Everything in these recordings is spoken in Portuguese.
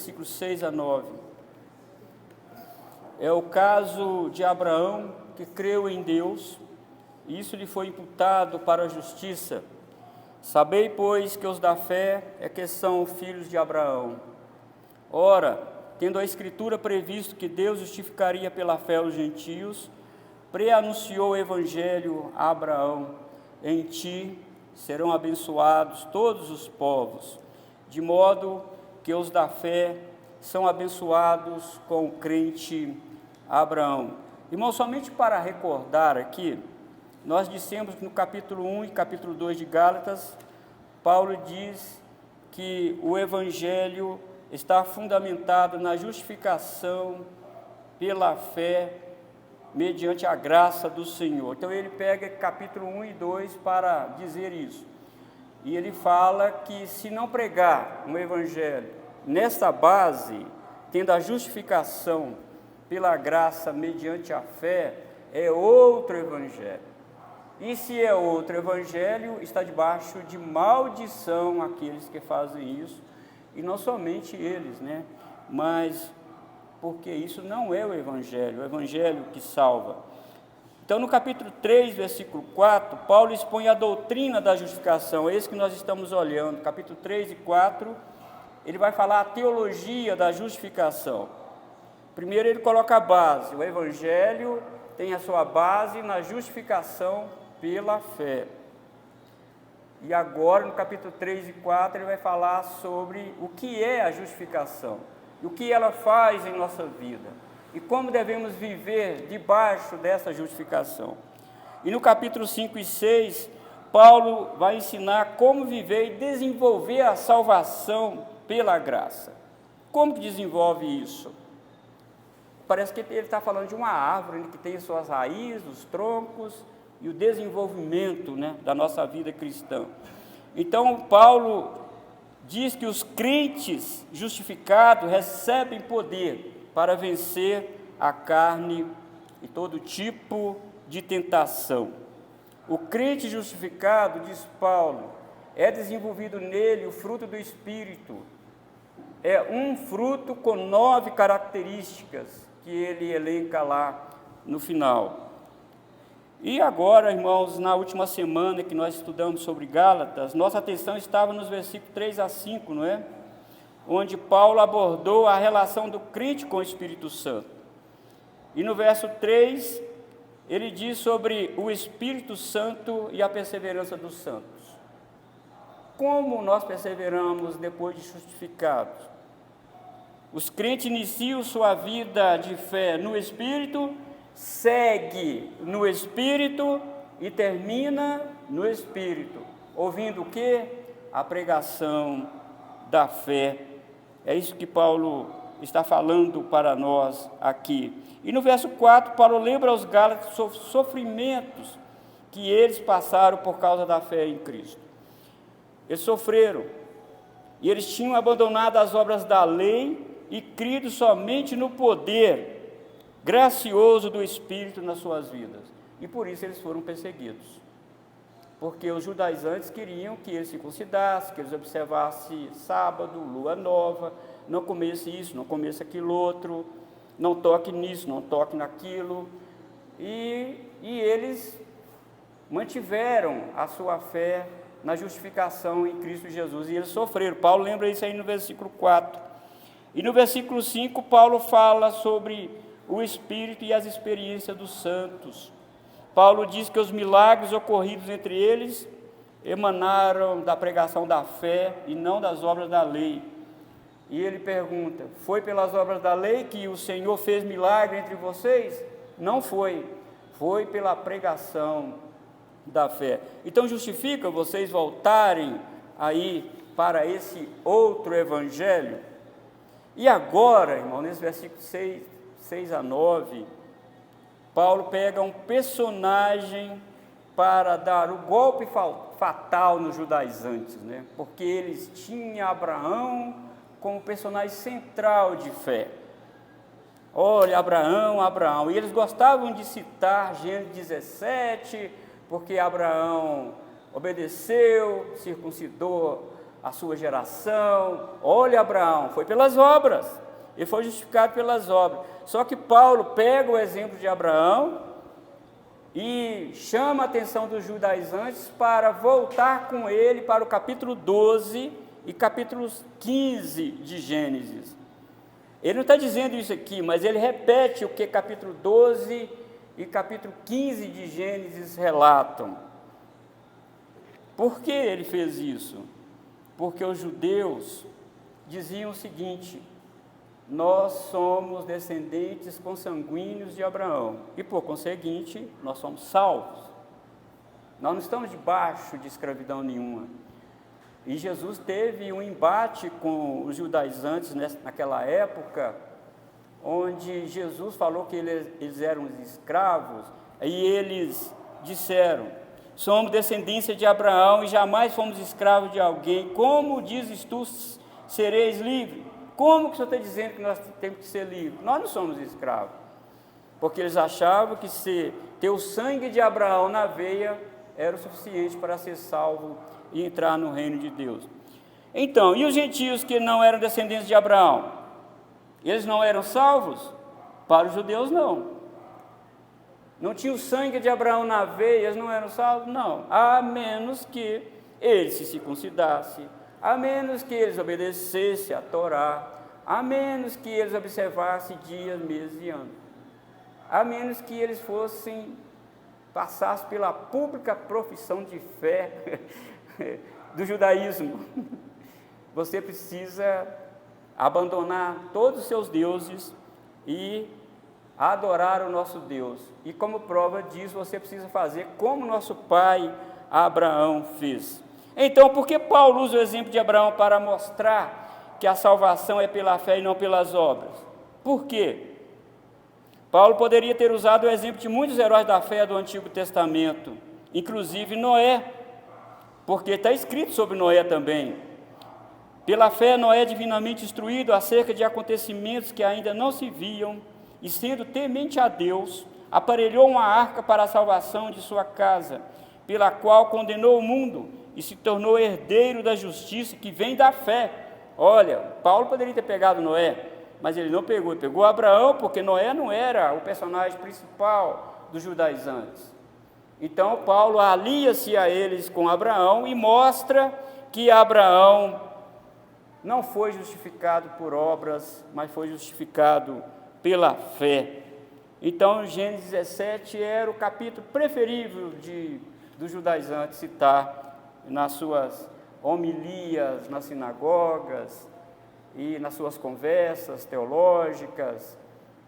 versículos 6 a 9. É o caso de Abraão, que creu em Deus, e isso lhe foi imputado para a justiça. Sabei, pois, que os da fé é que são filhos de Abraão. Ora, tendo a Escritura previsto que Deus justificaria pela fé os gentios, preanunciou o Evangelho a Abraão: em ti serão abençoados todos os povos, de modo que os da fé são abençoados com o crente Abraão. Irmão, somente para recordar aqui, nós dissemos que no capítulo 1 e capítulo 2 de Gálatas, Paulo diz que o Evangelho está fundamentado na justificação pela fé, mediante a graça do Senhor. Então ele pega capítulo 1 e 2 para dizer isso. E ele fala que se não pregar um Evangelho nesta base, tendo a justificação pela graça mediante a fé, é outro Evangelho. E se é outro Evangelho, está debaixo de maldição aqueles que fazem isso, e não somente eles, né? Mas porque isso não é o Evangelho que salva. Então, no capítulo 3, versículo 4, Paulo expõe a doutrina da justificação, é esse que nós estamos olhando. Capítulo 3 e 4, ele vai falar a teologia da justificação. Primeiro ele coloca a base, o Evangelho tem a sua base na justificação pela fé. E agora, no capítulo 3 e 4, ele vai falar sobre o que é a justificação, e o que ela faz em nossa vida, e como devemos viver debaixo dessa justificação. E no capítulo 5 e 6, Paulo vai ensinar como viver e desenvolver a salvação pela graça. Como que desenvolve isso? Parece que ele está falando de uma árvore, né, que tem suas raízes, os troncos e o desenvolvimento, né, da nossa vida cristã. Então, Paulo diz que os crentes justificados recebem poder para vencer a carne e todo tipo de tentação. O crente justificado, diz Paulo, é desenvolvido nele o fruto do Espírito. É um fruto com 9 características que ele elenca lá no final. E agora, irmãos, na última semana que nós estudamos sobre Gálatas, nossa atenção estava nos versículos 3 a 5, não é? Onde Paulo abordou a relação do crente com o Espírito Santo. E no verso 3, ele diz sobre o Espírito Santo e a perseverança dos santos. Como nós perseveramos depois de justificados? Os crentes iniciam sua vida de fé no Espírito, segue no Espírito e termina no Espírito, ouvindo o quê? A pregação da fé. É isso que Paulo está falando para nós aqui. E no verso 4, Paulo lembra aos Gálatas os sofrimentos que eles passaram por causa da fé em Cristo. Eles sofreram, e eles tinham abandonado as obras da lei e crido somente no poder gracioso do Espírito nas suas vidas, e por isso eles foram perseguidos, porque os judaizantes queriam que eles circuncidassem, que eles observassem sábado, lua nova, não comesse isso, não comesse aquilo outro, não toque nisso, não toque naquilo, e eles mantiveram a sua fé na justificação em Cristo Jesus, e eles sofreram. Paulo lembra isso aí no versículo 4, e no versículo 5, Paulo fala sobre o Espírito e as experiências dos santos. Paulo diz que os milagres ocorridos entre eles emanaram da pregação da fé e não das obras da lei. E ele pergunta: foi pelas obras da lei que o Senhor fez milagre entre vocês? Não foi, foi pela pregação da fé. Então justifica vocês voltarem aí para esse outro evangelho? E agora, irmão, nesse versículo 6 a 9, Paulo pega um personagem para dar o golpe fatal nos judaizantes, né? Porque eles tinham Abraão como personagem central de fé. Olha, Abraão, e eles gostavam de citar Gênesis 17, porque Abraão obedeceu, circuncidou a sua geração. Olha, Abraão, foi pelas obras, ele foi justificado pelas obras. Só que Paulo pega o exemplo de Abraão e chama a atenção dos judaizantes para voltar com ele para o capítulo 12 e capítulo 15 de Gênesis. Ele não está dizendo isso aqui, mas ele repete o que capítulo 12 e capítulo 15 de Gênesis relatam. Por que ele fez isso? Porque os judeus diziam o seguinte: nós somos descendentes consanguíneos de Abraão, e por conseguinte, nós somos salvos. Nós não estamos debaixo de escravidão nenhuma. E Jesus teve um embate com os judaizantes naquela época, onde Jesus falou que eles eram escravos, e eles disseram: somos descendência de Abraão e jamais fomos escravos de alguém. Como dizes tu, sereis livres? Como que o Senhor está dizendo que nós temos que ser livres? Nós não somos escravos. Porque eles achavam que ter o sangue de Abraão na veia era o suficiente para ser salvo e entrar no reino de Deus. Então, e os gentios que não eram descendentes de Abraão? Eles não eram salvos? Para os judeus, não. Não tinha o sangue de Abraão na veia, eles não eram salvos? Não. A menos que eles se circuncidassem, a menos que eles obedecessem a Torá, a menos que eles observassem dias, meses e anos, a menos que eles passassem pela pública profissão de fé do judaísmo. Você precisa abandonar todos os seus deuses e adorar o nosso Deus. E como prova disso, você precisa fazer como nosso pai Abraão fez. Então, por que Paulo usa o exemplo de Abraão para mostrar que a salvação é pela fé e não pelas obras? Por quê? Paulo poderia ter usado o exemplo de muitos heróis da fé do Antigo Testamento, inclusive Noé, porque está escrito sobre Noé também. Pela fé, Noé, divinamente instruído acerca de acontecimentos que ainda não se viam, e sendo temente a Deus, aparelhou uma arca para a salvação de sua casa, pela qual condenou o mundo e se tornou herdeiro da justiça que vem da fé. Olha, Paulo poderia ter pegado Noé, mas ele não pegou, ele pegou Abraão, porque Noé não era o personagem principal dos judaizantes. Então Paulo alia-se a eles com Abraão e mostra que Abraão não foi justificado por obras, mas foi justificado pela fé. Então Gênesis 17 era o capítulo preferível dos judaizantes citar nas suas homilias, nas sinagogas e nas suas conversas teológicas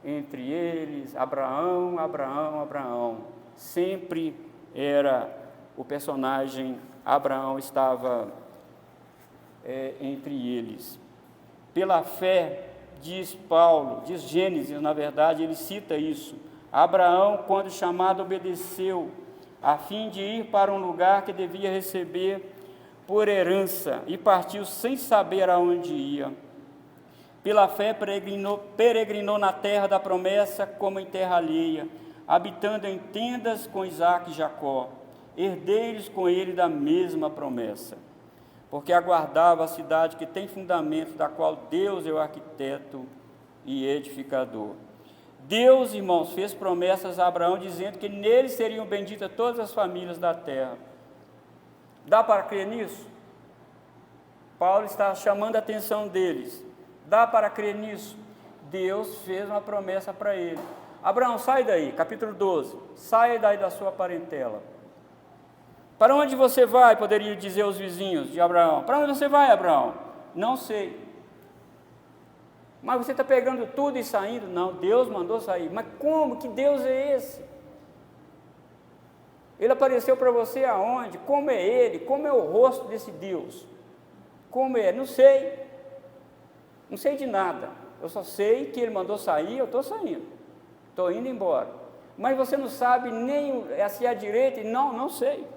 entre eles. Abraão, Abraão, Abraão. Sempre era o personagem Abraão, estava entre eles. Pela fé, diz Paulo, diz Gênesis, na verdade, ele cita isso. Abraão, quando chamado, obedeceu, a fim de ir para um lugar que devia receber por herança, e partiu sem saber aonde ia. Pela fé, peregrinou na terra da promessa, como em terra alheia, habitando em tendas com Isaque e Jacó, herdeiros com ele da mesma promessa, porque aguardava a cidade que tem fundamento, da qual Deus é o arquiteto e edificador. Deus, irmãos, fez promessas a Abraão, dizendo que nele seriam benditas todas as famílias da terra. Dá para crer nisso? Paulo está chamando a atenção deles. Dá para crer nisso? Deus fez uma promessa para ele. Abraão, sai daí, capítulo 12, sai daí da sua parentela. Para onde você vai? Poderiam dizer os vizinhos de Abraão. Para onde você vai, Abraão? Não sei. Mas você está pegando tudo e saindo? Não, Deus mandou sair. Mas como? Que Deus é esse? Ele apareceu para você aonde? Como é ele? Como é o rosto desse Deus? Como é? Não sei. Não sei de nada. Eu só sei que ele mandou sair, eu estou saindo. Estou indo embora. Mas você não sabe nem se é a direita? Não, não sei.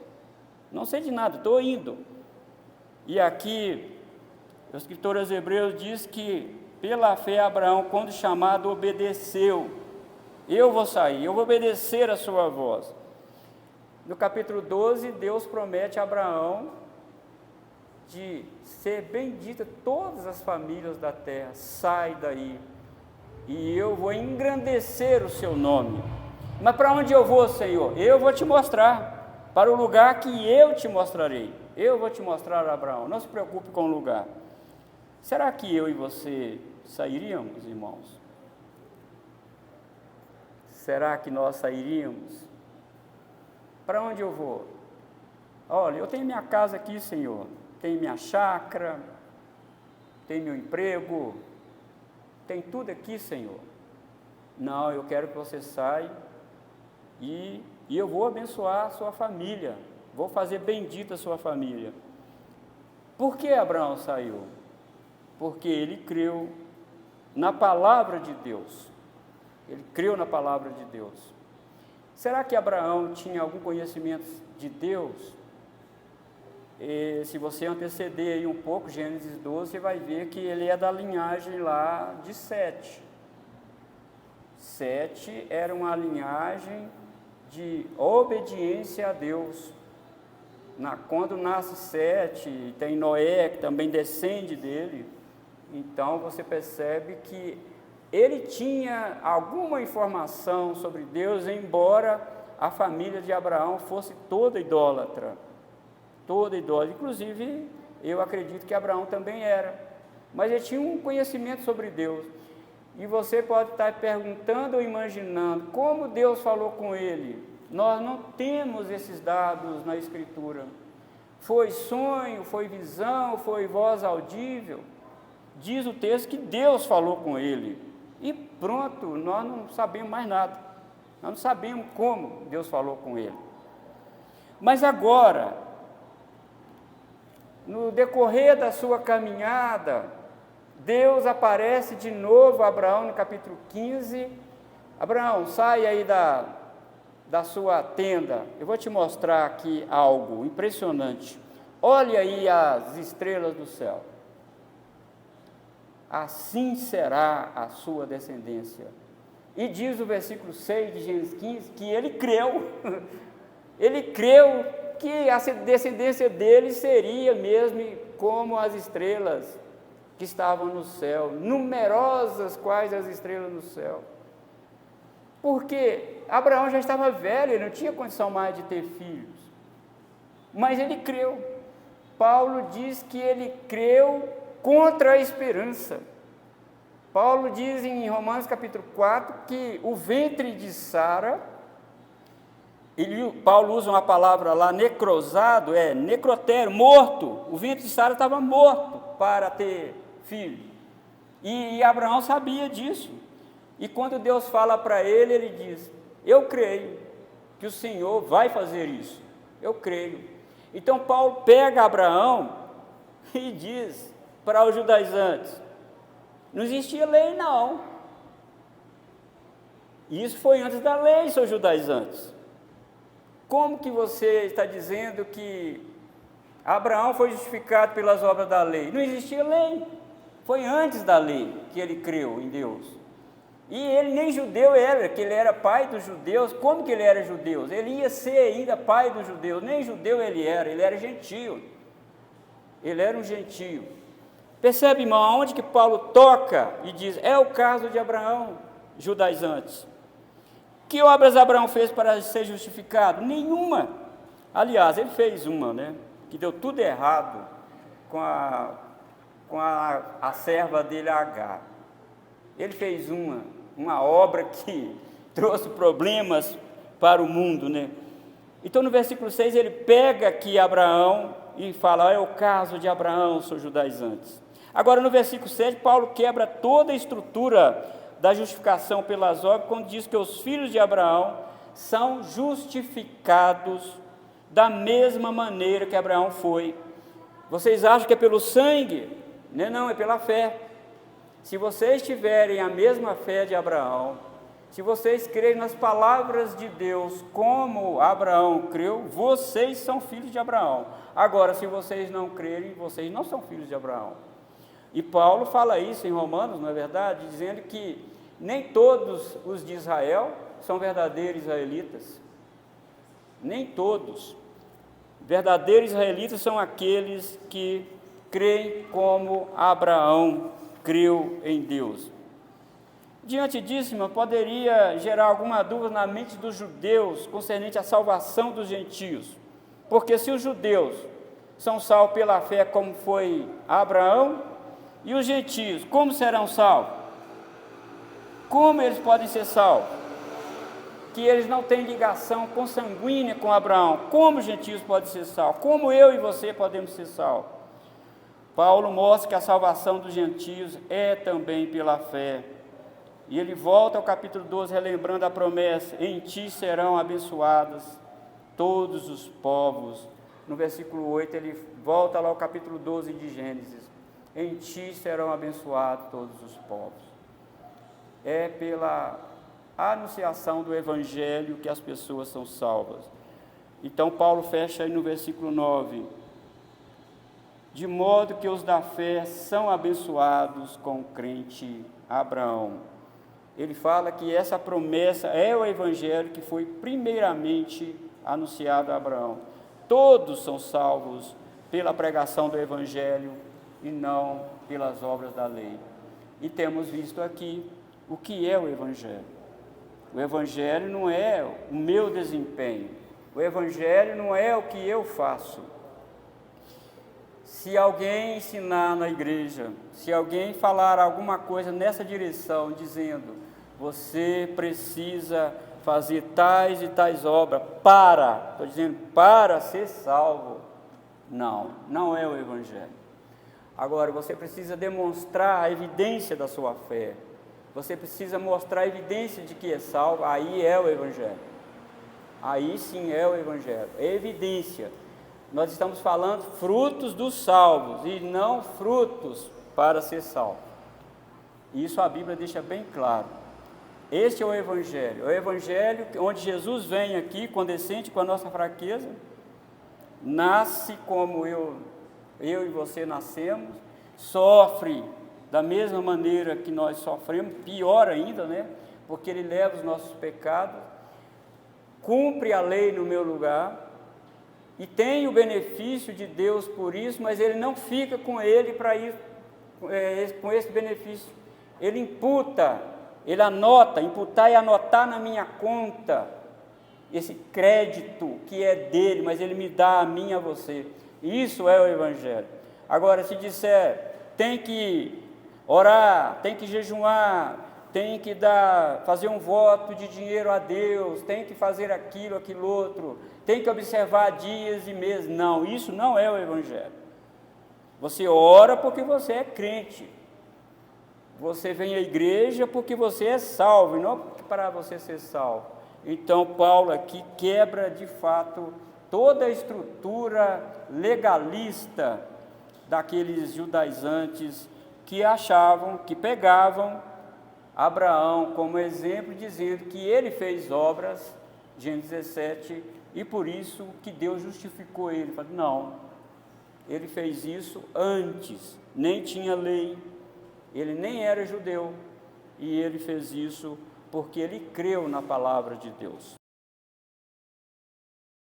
Não sei de nada, estou indo. E aqui, o escritor aos Hebreus diz que, pela fé, Abraão, quando chamado, obedeceu. Eu vou sair, eu vou obedecer a sua voz. No capítulo 12, Deus promete a Abraão de ser bendita todas as famílias da terra. Sai daí, e eu vou engrandecer o seu nome. Mas para onde eu vou, Senhor? Eu vou te mostrar, para o lugar que eu te mostrarei. Eu vou te mostrar, Abraão, não se preocupe com o lugar. Será que eu e você sairíamos, irmãos? Será que nós sairíamos? Para onde eu vou? Olha, eu tenho minha casa aqui, Senhor, tenho minha chácara, tenho meu emprego, tem tudo aqui, Senhor. Não, eu quero que você saia e eu vou abençoar a sua família, vou fazer bendita a sua família. Por que Abraão saiu? Porque ele creu na palavra de Deus. Ele creu na palavra de Deus. Será que Abraão tinha algum conhecimento de Deus? Se você anteceder aí um pouco, Gênesis 12, você vai ver que ele é da linhagem lá de Sete. Sete era uma linhagem de obediência a Deus. Quando nasce Sete, tem Noé, que também descende dele. Então você percebe que ele tinha alguma informação sobre Deus, embora a família de Abraão fosse toda idólatra. Toda idólatra. Inclusive, eu acredito que Abraão também era. Mas ele tinha um conhecimento sobre Deus. E você pode estar perguntando ou imaginando como Deus falou com ele. Nós não temos esses dados na Escritura. Foi sonho, foi visão, foi voz audível. Diz o texto que Deus falou com ele. E pronto, nós não sabemos mais nada. Nós não sabemos como Deus falou com ele. Mas agora, no decorrer da sua caminhada, Deus aparece de novo a Abraão no capítulo 15. Abraão, sai aí da sua tenda. Eu vou te mostrar aqui algo impressionante. Olha aí as estrelas do céu. Assim será a sua descendência. E diz o versículo 6 de Gênesis 15 que ele creu. Ele creu que a descendência dele seria mesmo como as estrelas que estavam no céu, numerosas quais as estrelas no céu. Porque Abraão já estava velho, ele não tinha condição mais de ter filhos. Mas ele creu. Paulo diz que ele creu contra a esperança. Paulo diz em Romanos capítulo 4 que o ventre de Sara, Paulo usa uma palavra lá, necrosado, necrotério, morto. O ventre de Sara estava morto para ter filho. E Abraão sabia disso. E quando Deus fala para ele, ele diz: eu creio que o Senhor vai fazer isso. Eu creio. Então Paulo pega Abraão e diz para os judaizantes: não existia lei não. Isso foi antes da lei, seus judaizantes. Como que você está dizendo que Abraão foi justificado pelas obras da lei? Não existia lei. Foi antes da lei que ele creu em Deus. E ele nem judeu era, que ele era pai dos judeus. Como que ele era judeu? Ele ia ser ainda pai dos judeus. Nem judeu ele era gentio. Ele era um gentio. Percebe, irmão, aonde que Paulo toca e diz: é o caso de Abraão, judaizantes. Que obras Abraão fez para ser justificado? Nenhuma. Aliás, ele fez uma, né? Que deu tudo errado com a serva dele, Agar. Ele fez uma obra que trouxe problemas para o mundo, né? Então, no versículo 6, ele pega aqui Abraão e fala: é o caso de Abraão, seus judaizantes. Agora, no versículo 7, Paulo quebra toda a estrutura da justificação pelas obras, quando diz que os filhos de Abraão são justificados da mesma maneira que Abraão foi. Vocês acham que é pelo sangue? Não, é pela fé. Se vocês tiverem a mesma fé de Abraão, se vocês crerem nas palavras de Deus como Abraão creu, vocês são filhos de Abraão. Agora, se vocês não crerem, vocês não são filhos de Abraão. E Paulo fala isso em Romanos, não é verdade? Dizendo que nem todos os de Israel são verdadeiros israelitas. Nem todos. Verdadeiros israelitas são aqueles que creem como Abraão creu em Deus. Diante disso, irmão, poderia gerar alguma dúvida na mente dos judeus concernente à salvação dos gentios. Porque se os judeus são salvos pela fé, como foi Abraão, e os gentios, como serão salvos? Como eles podem ser salvos? Que eles não têm ligação consanguínea com Abraão. Como os gentios podem ser salvos? Como eu e você podemos ser salvos? Paulo mostra que a salvação dos gentios é também pela fé. E ele volta ao capítulo 12, relembrando a promessa: em ti serão abençoados todos os povos. No versículo 8, ele volta lá ao capítulo 12 de Gênesis: em ti serão abençoados todos os povos. É pela anunciação do Evangelho que as pessoas são salvas. Então Paulo fecha aí no versículo 9: de modo que os da fé são abençoados com o crente Abraão. Ele fala que essa promessa é o Evangelho que foi primeiramente anunciado a Abraão. Todos são salvos pela pregação do Evangelho e não pelas obras da lei. E temos visto aqui o que é o Evangelho. O Evangelho não é o meu desempenho. O Evangelho não é o que eu faço. Se alguém ensinar na igreja, se alguém falar alguma coisa nessa direção, dizendo: você precisa fazer tais e tais obras para ser salvo. Não é o Evangelho. Agora, você precisa demonstrar a evidência da sua fé. Você precisa mostrar a evidência de que é salvo. Aí é o Evangelho. Aí sim é o Evangelho. É evidência. Nós estamos falando frutos dos salvos e não frutos para ser salvo. Isso a Bíblia deixa bem claro. Este é o Evangelho onde Jesus vem aqui, condescende com a nossa fraqueza, nasce como eu e você nascemos, sofre da mesma maneira que nós sofremos, pior ainda, né? Porque Ele leva os nossos pecados, cumpre a lei no meu lugar, e tem o benefício de Deus por isso, mas Ele não fica com Ele para ir com esse benefício. Ele imputa, Ele anota, imputar e anotar na minha conta esse crédito que é dele, mas Ele me dá a mim e a você. Isso é o Evangelho. Agora, se disser, tem que orar, tem que jejuar, tem que fazer um voto de dinheiro a Deus, tem que fazer aquilo, aquilo outro, tem que observar dias e meses. Não, isso não é o Evangelho. Você ora porque você é crente. Você vem à igreja porque você é salvo, e não para você ser salvo. Então, Paulo aqui quebra, de fato, toda a estrutura legalista daqueles judaizantes que achavam, que pegavam Abraão como exemplo, dizendo que ele fez obras, Gênesis 17, e por isso que Deus justificou ele. Falei, não, ele fez isso antes, nem tinha lei, ele nem era judeu, e ele fez isso porque ele creu na palavra de Deus.